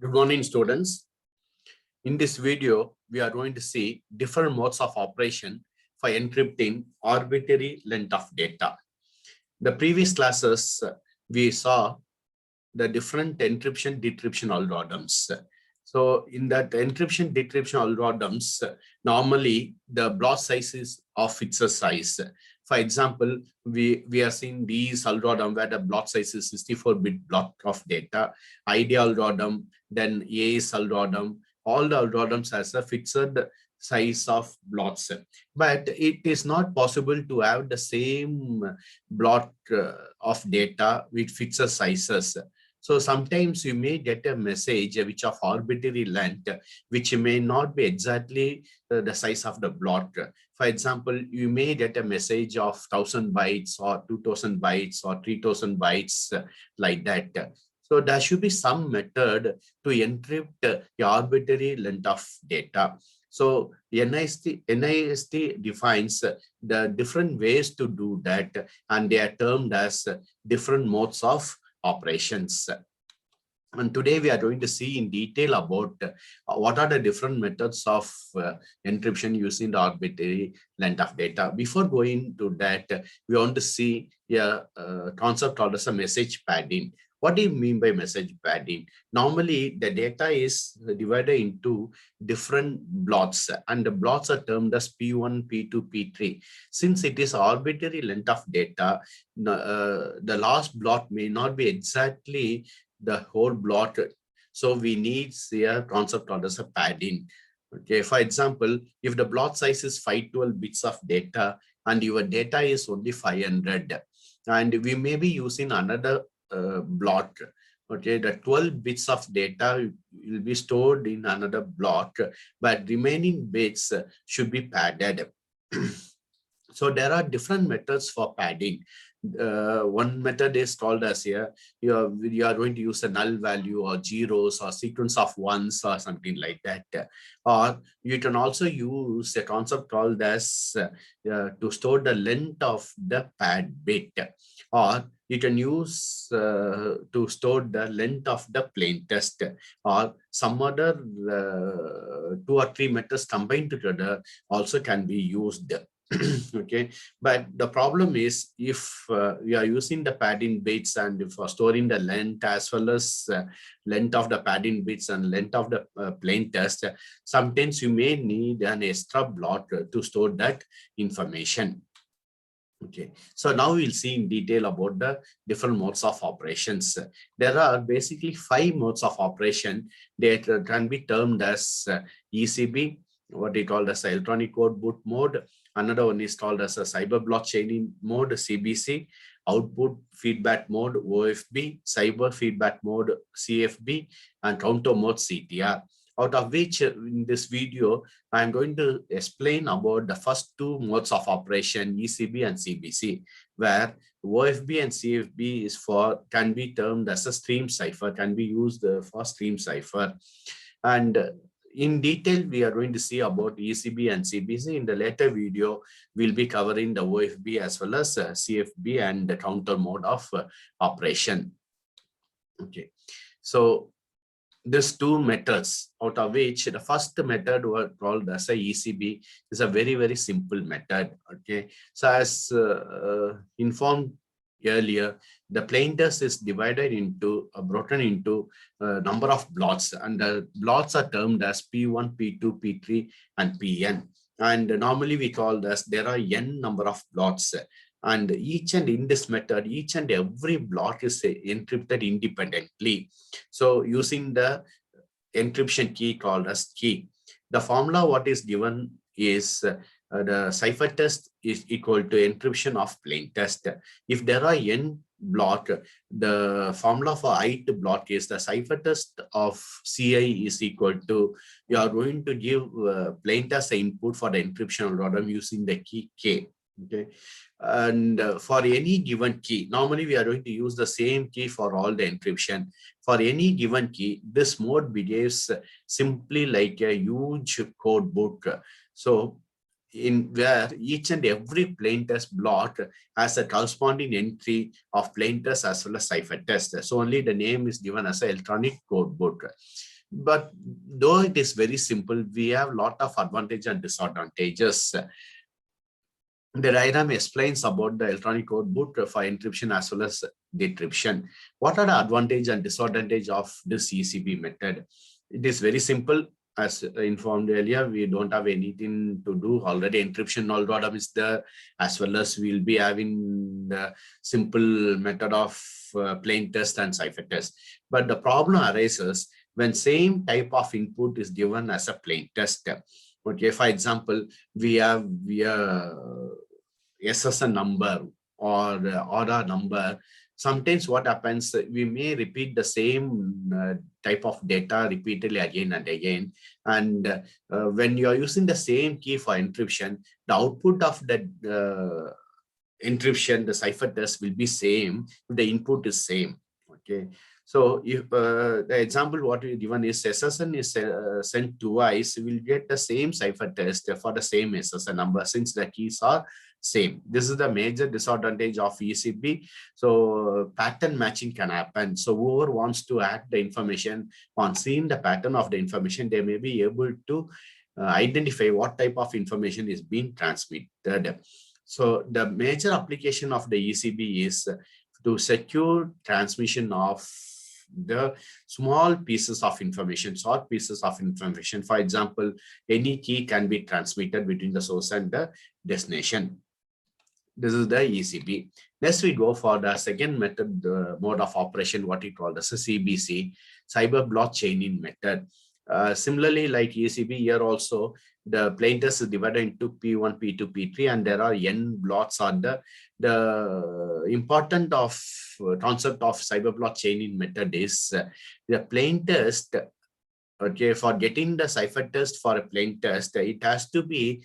Good morning, students. In this video, we are going to see different modes of operation for encrypting arbitrary length of data. The previous classes, we saw the different encryption decryption algorithms. So in that encryption decryption algorithms, normally the block size is of fixed size. For example, we are seeing these algorithm where the block size is 64-bit block of data, ID algorithm, then AES algorithm. All the algorithms has a fixed size of blocks, but it is not possible to have the same block of data with fixed sizes. So sometimes you may get a message which of arbitrary length, which may not be exactly the size of the block. For example, you may get a message of 1000 bytes or 2000 bytes or 3000 bytes like that. So there should be some method to encrypt the arbitrary length of data. So NIST defines the different ways to do that, and they are termed as different modes of operations. And today we are going to see in detail about what are the different methods of encryption using the arbitrary length of data. Before going to that, we want to see a concept called as a message padding. What do you mean by message padding? Normally, the data is divided into different blocks, and the blocks are termed as P1, P2, P3. Since it is arbitrary length of data, the last block may not be exactly the whole block. So we need a concept called as a padding. Okay, for example, if the block size is 512 bits of data and your data is only 500, and we may be using another block. Okay, the 12 bits of data will be stored in another block, but remaining bits should be padded. So there are different methods for padding. One method is called as here, you are going to use a null value or zeros or sequence of ones or something like that. Or you can also use a concept called as to store the length of the pad bit. Or you can use to store the length of the plain text, or some other 2 or 3 methods combined together also can be used. Okay, but the problem is if we are using the padding bits and for storing the length as well as length of the padding bits and length of the plain text, sometimes you may need an extra block to store that information. Okay, so now we'll see in detail about the different modes of operations. There are basically 5 modes of operation that can be termed as ECB, what we call as electronic code boot mode. Another one is called as a cyber blockchaining mode, CBC, output feedback mode, OFB, cyber feedback mode, CFB, and counter mode, CTR. Out of which in this video, I'm going to explain about the first 2 modes of operation, ECB and CBC, where OFB and CFB is can be termed as a stream cipher, can be used for stream cipher. And in detail, we are going to see about ECB and CBC. In the later video, we'll be covering the OFB as well as CFB and the counter mode of operation. Okay, so these 2 methods, out of which the first method was called as a ECB, is a very, very simple method. Okay, so as informed earlier, the plain text is divided into broken into a number of blocks, and the blocks are termed as P1, P2, P3, and Pn. And normally we call this, there are n number of blocks, and in this method, each and every block is encrypted independently. So using the encryption key called as key, the formula what is given is the cipher test is equal to encryption of plain text. If there are n block, the formula for ith block is the cipher test of CI is equal to, you are going to give plain text input for the encryption algorithm using the key K. Okay, and for any given key, normally we are going to use the same key for all the encryption. For any given key, this mode behaves simply like a huge code book. So in where each and every plain text block has a corresponding entry of plain text as well as cipher text. So only the name is given as an electronic code book. But though it is very simple, we have a lot of advantages and disadvantages. The diagram explains about the electronic code book for encryption as well as decryption. What are the advantage and disadvantage of this ECB method? It is very simple. As informed earlier, we don't have anything to do. Already encryption algorithm is there, as well as we'll be having the simple method of plain text and cipher text. But the problem arises when same type of input is given as a plain text. Okay, for example, we have SSN number or order number. Sometimes what happens, we may repeat the same type of data repeatedly again and again. And when you are using the same key for encryption, the output of the encryption, the cipher test will be same if the input is same. Okay. So if the example what we given is SSN is sent twice, we will get the same cipher test for the same SSN number since the keys are same. This is the major disadvantage of ECB. So pattern matching can happen. So whoever wants to add the information on seeing the pattern of the information, they may be able to identify what type of information is being transmitted. So the major application of the ECB is to secure transmission of the small pieces of information, short pieces of information. For example, any key can be transmitted between the source and the destination. This is the ECB. Next, we go for the second method, the mode of operation, what we call as a CBC, cyber block chaining method. Similarly, like ECB, here also the plain text is divided into P1, P2, P3, and there are n blocks. Are the important of concept of cyber block chaining method is the plain text. Okay, for getting the cipher test for a plain text, it has to be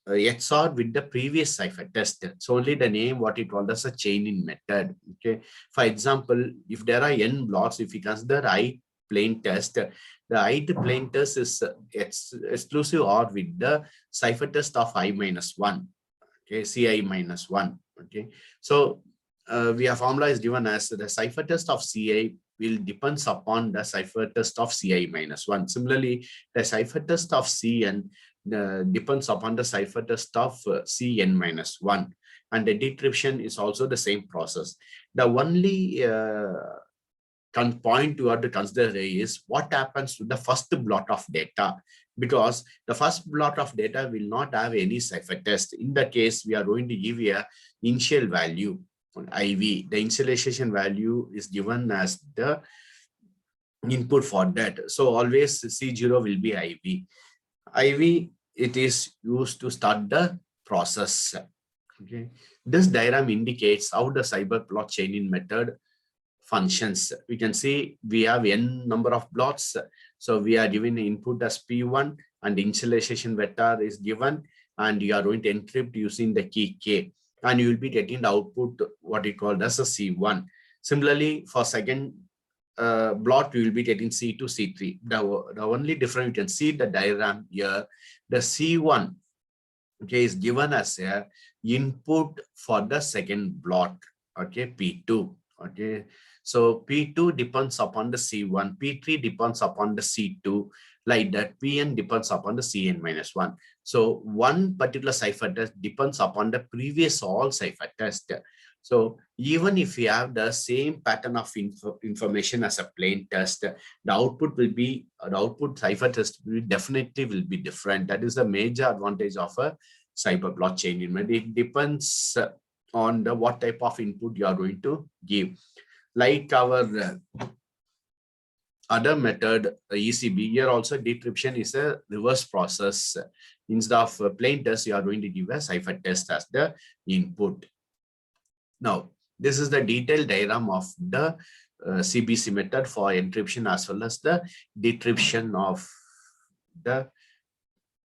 XOR with the previous cipher test. So only the name what it called as a chaining method. Okay, for example, if there are n blocks, if you consider I plain test, the ith plain test is exclusive OR with the cipher test of I minus 1. Okay, Ci minus 1. Okay, so we have formula is given as the cipher test of Ci will depends upon the cipher test of Ci minus 1. Similarly, the cipher test of Cn depends upon the cipher test of Cn minus 1. And the decryption is also the same process. The only point you have to consider is what happens to the first block of data, because the first block of data will not have any cipher test. In the case, we are going to give you a initial value on IV. The initialization value is given as the input for that. So always C0 will be IV. IV, it is used to start the process. Okay. This diagram indicates how the cyber block chaining method functions. We can see we have n number of blocks. So we are given input as P1 and the initialization vector is given, and you are going to encrypt using the key K, and you will be getting the output what we call as a C1. Similarly, for second block, you will be getting C2, C3. The only difference, you can see the diagram here, the C1 okay, is given as a input for the second block, okay, P2. Okay, so P2 depends upon the C1, P3 depends upon the C2, like that. Pn depends upon the Cn minus 1. So one particular cipher test depends upon the previous all cipher test. So even if you have the same pattern of information as a plain test, the output will be, the output cipher test will definitely will be different. That is the major advantage of a cyber block chaining method. It depends on the what type of input you are going to give. Like our other method, ECB, here also decryption is a reverse process. Instead of plain test, you are going to give a cipher test as the input. Now, this is the detailed diagram of the CBC method for encryption as well as the decryption of the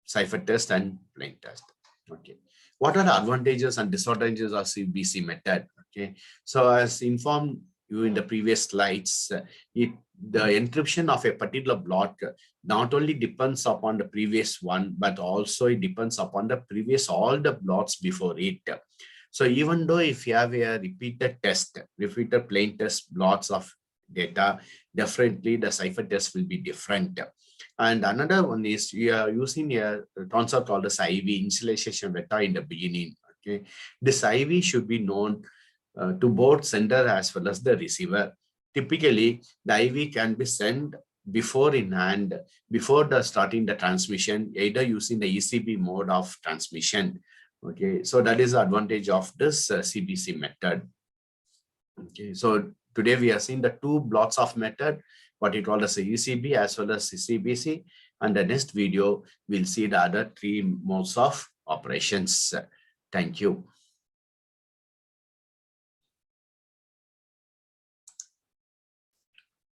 cipher test and plain test. Okay. What are the advantages and disadvantages of CBC method? Okay. So as informed you in the previous slides, it the encryption of a particular block not only depends upon the previous one, but also it depends upon the previous all the blocks before it. So even though if you have a repeated plain text blocks of data, definitely the cipher test will be different. And another one is we are using a concept called as IV, initialization vector, in the beginning. Okay, this IV should be known to both sender as well as the receiver. Typically, the IV can be sent before in hand, before the starting the transmission, either using the ECB mode of transmission. Okay, so that is the advantage of this CBC method. Okay, so today we have seen the two blocks of method, what we call as a ECB as well as CBC, and the next video we'll see the other three modes of operations. Thank you.